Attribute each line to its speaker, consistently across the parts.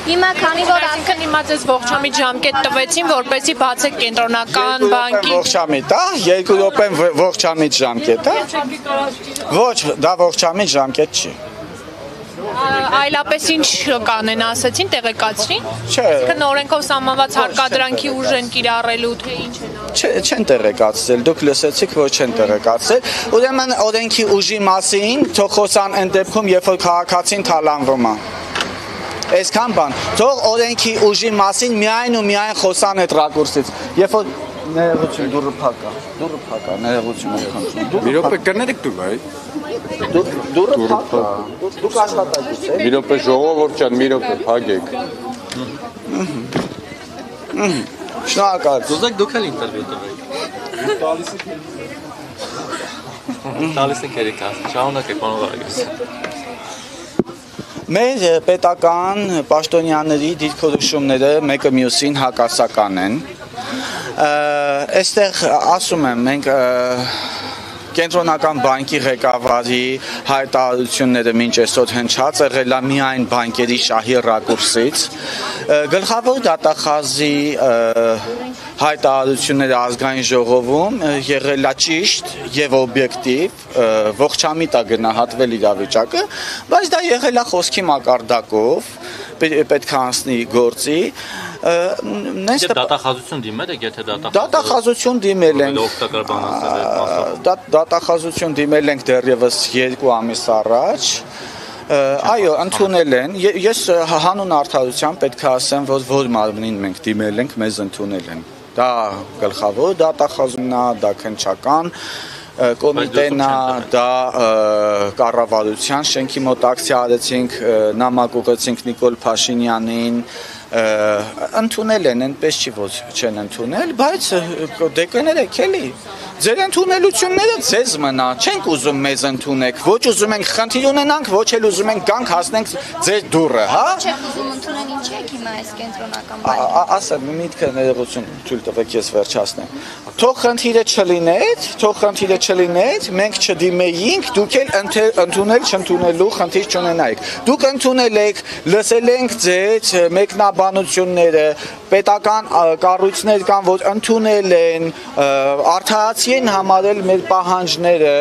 Speaker 1: Հիմա քանի որ
Speaker 2: Այսինքն հիմա ձեզ ողջամիտ ժամկետ տվեցին, որպեսզի բացեք կենտրոնական բանկի։
Speaker 3: Ողջամիտ, 2 րոպեն ողջամիտ ժամկետ, Ոչ, դա ողջամիտ ժամկետ չի։
Speaker 2: Այլապես ինչ կանեն ասեցին, տեղեկացրին։
Speaker 3: Չէ։
Speaker 2: Այսինքն օրենքով սահմանված հարկադրանքի ուժ են կիրառելու, թե ինչ են։
Speaker 3: Չեն տեղեկացրել, դուք լսեցիք, որ չեն տեղեկացրել։ Ուրեմն օրենքի ուժի մասին թող խոսան այն դեպքում, երբ որ քաղաքացին թալանվում է։ Այսքան բան, թող օրենքի ուժի մասին միայն ու միայն խոսան այդ ռակուրսից։ Երբ որ ներողություն, դուրը փակ է, ներողություն եմ խնդրում։
Speaker 4: Մի րոպե կներեք դուք, այ։
Speaker 3: Դուրը փակ է։ Դուք աշխատակից եք։
Speaker 4: Մի րոպե ժողովուրդ ջան, մի րոպե փակեք։
Speaker 3: Շնորհակալ։
Speaker 5: Ուզեք դուք էլ ինտերվյու տվեք։ Տալիս եք երեք ասում, շարունակեք պարոն Վարագես։
Speaker 3: Մեր պետական պաշտոնյաների դիրքորոշումները մեկը մյուսին հակասական են։ Այստեղ ասում եմ, մենք Կենտրոնական բանկի ղեկավարի հայտարարությունները մինչ այսօր հնչած եղել է միայն բանկերի շահի ռակուրսից։ Գլխավոր դատախազի հայտարարությունները ազգային ժողովում եղել է ճիշտ եւ օբյեկտիվ, ողջամիտ է գնահատվել իրավիճակը, բայց դա եղել է խոսքի մակարդակով, պետք է անցնի գործի։
Speaker 5: Դատախազություն դիմել եք, եթե
Speaker 3: դատախազություն դիմել ենք դեռևս 2 ամիս առաջ։ Այո, ընդունել են։ Ես հանուն արդարության պետք է ասեմ, որ մարմնին մենք դիմել ենք, մեզ ընդունել են։ Դա գլխավոր դատախազումն է, դա քննչական կոմիտեն է, դա կառավարության շենքի մոտ ակցիա արեցինք, նամակ ուղղեցինք Նիկոլ Փաշինյանին, ընդունել են, այնպես չի որ չեն ընդունել, բայց դե կներեք էլի, ձեր ընդունելությունները ձեզ մնա, չենք ուզում մեզ ընդունեք, ոչ ուզում ենք խնդիր ունենանք, ոչ էլ ուզում ենք գանք հասնենք ձեր դուռը, հա?
Speaker 1: Չեք ուզում ընդունել ինչ եք հիմա այս կենտրոնական բանկի։
Speaker 3: Ասեմ, միտքը ներողություն թույլ տվեք ես վերջացնեմ։ Թող խնդիրը չլիներ, մենք չդիմեինք, դուք էլ ընդունել չընդունելու խնդիր չունենայիք։ Դուք ընդունել եք, լսել ենք ձեր մեկնաբանությունները, պետական կառույցներ կան, որ ընդունել են, արդարացի են համարել մեր պահանջները,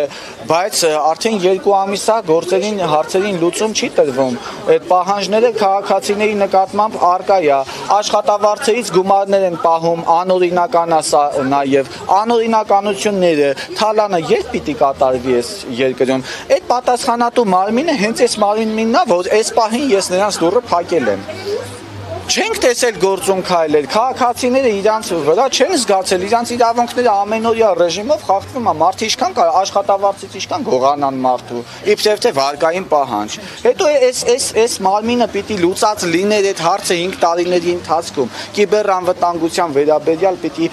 Speaker 3: բայց արդեն 2 ամիս է գործերին հարցերին լուծում չի տրվում։ Այդ պահանջները քաղաքացիների նկատմամբ առկա է, աշխատավարձերից գումարներ են պահում, անօրինական է սա նաև, անօրինականությունները, թալանը երբ պիտի կատարվի այս երկրում։ Այդ պատասխանատու մարմինը հենց այս մարմինն է, որ այս պահին ես նրանց դուռը փակել եմ։ Չենք տեսել գործում քայլել, քաղաքացիները իրանց վրա չեն զգացել, իրանց իրավունքները ամենօրյա ռեժիմով խախտվում է, մարդը ինչքան կա աշխատավարձից ինչքան գողանան մարդու, իբրև թե վարկային պահանջ։ Հետո այս մարմինը պիտի լուծած լիներ այդ հարցը 5 տարիների ընթացքում, կիբեր անվտանգության վերաբերյալ պիտի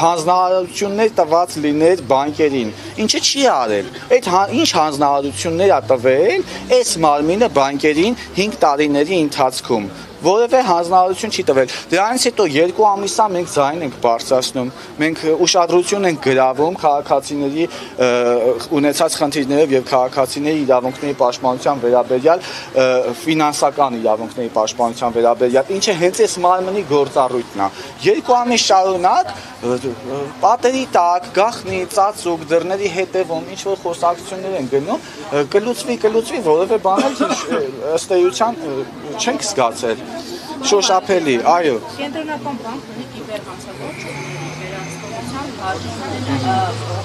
Speaker 3: հանձնարարություններ տված լիներ բանկերին, ինչը չի արել։ Այդ ինչ հանձնարարություններ է տվել այս մարմինը բանկերին 5 տարիների ընթացքում։ Որևէ հանձնարարություն չի տվել։ Դրանից հետո 2 ամիս է մենք ձայն ենք բարձրացնում, մենք ուշադրություն ենք գրավում քաղաքացիների ունեցած խնդիրներով եւ քաղաքացիների իրավունքների պաշտպանության վերաբերյալ, ֆինանսական իրավունքների պաշտպանության վերաբերյալ, ինչը հենց այս մարմնի գործառույթն է։ 2 ամիս շարունակ պատերի տակ, գախնի, ծածուկ, դռների հետևում ինչ որ խոսակցություններ են գնում, կլուծվի, որևէ բան ըստ էության չենք զգացել։ Շոշափելի, այո։
Speaker 6: Կենտրոնական բանկն ունի կիբերհանցագործ վերահսկողության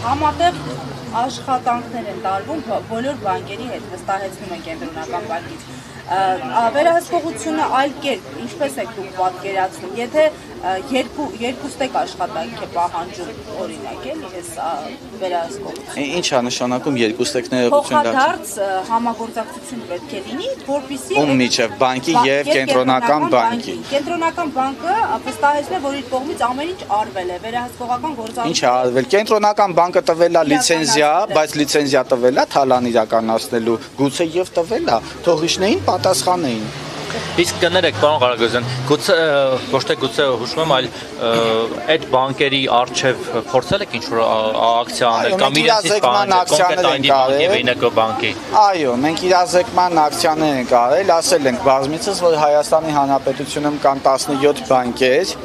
Speaker 6: համատեղ աշխատանքներ են տարվում բոլոր բանկերի հետ, վստահեցնում են կենտրոնական բանկից։ Վերահսկողությունը այլ կերպ, ինչպես եք դուք պատկերացնում, եթե երկուստ եք աշխատանք է պահանջում, օրինակ էլի, այս վերահսկողությունը։
Speaker 3: Ինչ է նշանակում երկուստ եք ներողություն դարձ։
Speaker 6: Փոխադարձ համագործակցություն պետք է լինի, որպեսզի
Speaker 3: ում միջև բանկի եւ կենտրոնական բանկի։
Speaker 6: Կենտրոնական բանկը վստահեցնում է, որ իր կողմից ամեն ինչ արվել է, վերահսկողական գործառույթ։
Speaker 3: Ինչ է արվել։ Կենտրոնական բանկը տվել է լիցենզիա, բայց լիցենզիա տվել է թալան իրականացնելու, գուցե եւ տվել է, թող իշներին պատասխանեին։
Speaker 5: Իսկ կներեք, պարոն Ղարագոզյան, գուցե ոչ թե գուցե հուշում եմ, այլ այդ բանկերի արժև փորձել եք ինչ-որ ակցիա անել կամ իրենցից պահանջել կոնկրետ ID բանկի եւ Eneco բանկի։
Speaker 3: Այո, մենք իրազեկման ակցիաներ ենք արել, ասել ենք բազմիցս, որ Հայաստանի Հանրապետությունում կան 17 բանկեր,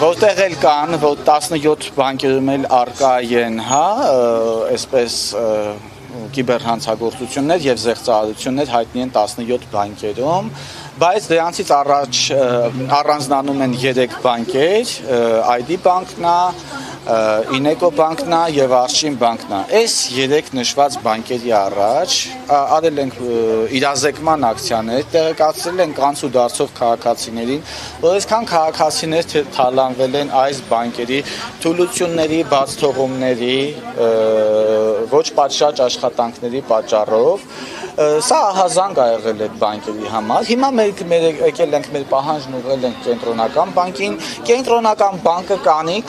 Speaker 3: որտեղ էլ կան, որ 17 բանկերում էլ արկա են, հա, այսպես կիբերհանցագործություններ եւ զեղծարարություններ հայտնի են 17 բանկերում, բայց դրանցից առաջ առանձնանում են 3 բանկեր, ID բանկն է, Eneco բանկն է եւ Արշին բանկն է։ Այս 3 նշված բանկերի առաջ արել ենք իրազեկման ակցիաներ, տեղեկացրել ենք կանց ու դարձող քաղաքացիներին, որ այսքան քաղաքացիներ թալանվել են այս բանկերի թուլությունների, բաց թողումների, ոչ պատշաճ աշխատանքների պատճառով։ Սա ահազանգ ա եղել այդ բանկերի համար։ Հիմա մենք եկել ենք մեր պահանջն ուղղել ենք կենտրոնական բանկին, կենտրոնական բանկը կանի,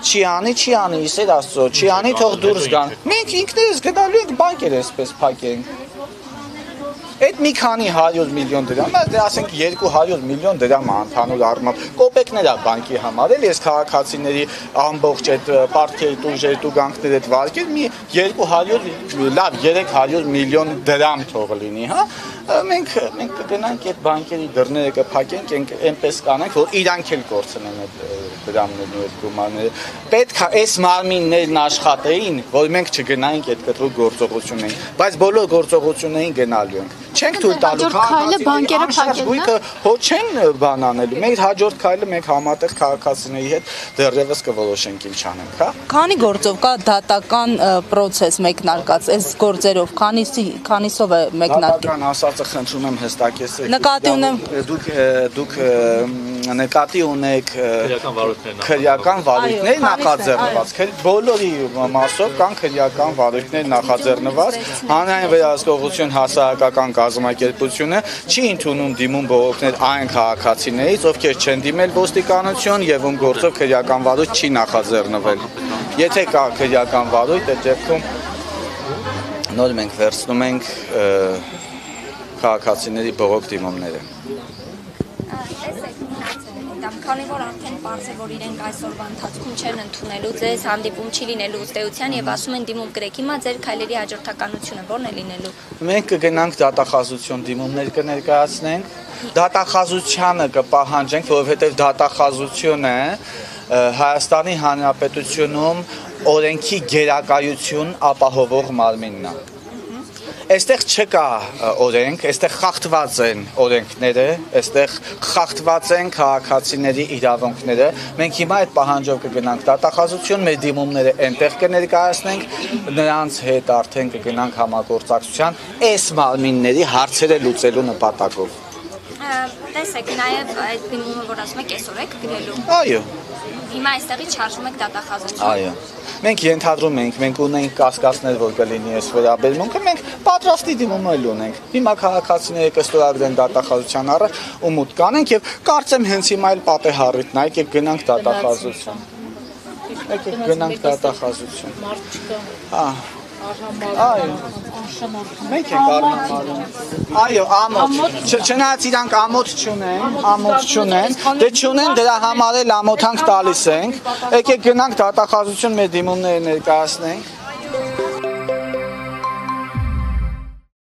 Speaker 3: չի անի, իսեր Աստծո, չի անի, թող դուրս գան։ Մենք ինքներս գնալու ենք բանկեր այսպես փակենք։ Այդ մի քանի 100 միլիոն դրամ, ասենք 200 միլիոն դրամ է ընդհանուր առմամբ, կոպեկներ է բանկի համար, էլ ես քաղաքացիների ամբողջ այդ պարտքերի տուժերի տուգանքների այդ վարկեր մի 200, լավ 300 միլիոն դրամ թող լինի, հա։ Մենք կգնանք այդ բանկերի դռները կփակենք, այնպես կանենք, որ իրանք էլ կորցնեն այդ դրամներն ու այդ գումարները։ Պետք է այս մարմիններն աշխատեին, որ մենք չգնայինք այդ կտրուկ գործողություններին, բայց բոլոր գործողություններին գնալու ենք։ Չենք թույլ տալու քաղաքացիները հո չեն բան անելու։ Մեր հաջորդ քայլը մենք համատեղ քաղաքացիների հետ դեռևս կորոշենք ինչ անենք, հա։
Speaker 6: Քանի գործով կա դատական process մեկնարկած, այս գործերով քանիսով է մեկնարկել։
Speaker 3: Դատական ասածը խնդրում եմ հստակեցեք։
Speaker 6: Նկատի ունեմ
Speaker 3: Դուք նկատի ունեք քրեական վարույթներ նախաձեռնված, բոլորի մասով կան քրեական վարույթներ նախաձեռնված, հանրային վերահսկողություն հասարակական կազմակերպությունը չի ընդունում դիմում բողոքներ այն քաղաքացիներից, ովքեր չեն դիմել ոստիկանություն եւ ում գործով քրեական վարույթ չի նախաձեռնվել։ Եթե կա քրեական վարույթ, այդ դեպքում նոր մենք վերցնում ենք քաղաքացիների բողոք դիմումները։
Speaker 1: Քանի որ արդեն պարզ է, որ իրենք այսօրվա ընթացքում չեն ընդունելու ձեզ, հանդիպում չի լինելու ըստեյության եւ ասում են դիմում գրեք, հիմա ձեր քայլերի հաջորդականությունը ո՞րն է լինելու։ Մենք
Speaker 3: կգնանք դատախազություն դիմումներ կներկայացնենք, դատախազությանը կպահանջենք, որովհետեւ դատախազությունը Հայաստանի Հանրապետությունում օրենքի գերակայություն ապահովող մարմինն է։ Այստեղ չկա օրենք, այստեղ խախտված են օրենքները, այստեղ խախտված են քաղաքացիների իրավունքները։ Մենք հիմա այդ պահանջով կգնանք դատախազություն, մեր դիմումները այնտեղ կներկայացնենք, նրանց հետ արդեն կգնանք համագործակցության այս մարմինների հարցերը լուծելու նպատակով։
Speaker 1: Տեսեք, նաև այդ դիմումը, որ ասում եք, այսօր եք գրելու։
Speaker 3: Այո։
Speaker 1: Հիմա այստեղից շարժում եք դատախազություն։
Speaker 3: Այո։ Մենք ենթադրում ենք, մենք ունենք կասկածներ, որ կլինի այս վերաբերմունքը, մենք պատրաստի դիմում էլ ունենք։ Հիմա քաղաքացիները կստորագրեն դատախազության առաջ ու մուտք կանենք եւ կարծեմ հենց հիմա էլ պատեհառիթն է, եկեք գնանք դատախազություն։ Եկեք գնանք դատախազություն։ Հա։ Այո, մենք ենք արհամարում։ Այո, ամոթ, չնայած իրանք ամոթ չունեն, դե չունեն, դրա համար էլ ամոթանք տալիս ենք, եկեք գնանք դատախազություն մեր դիմումները ներկայացնենք։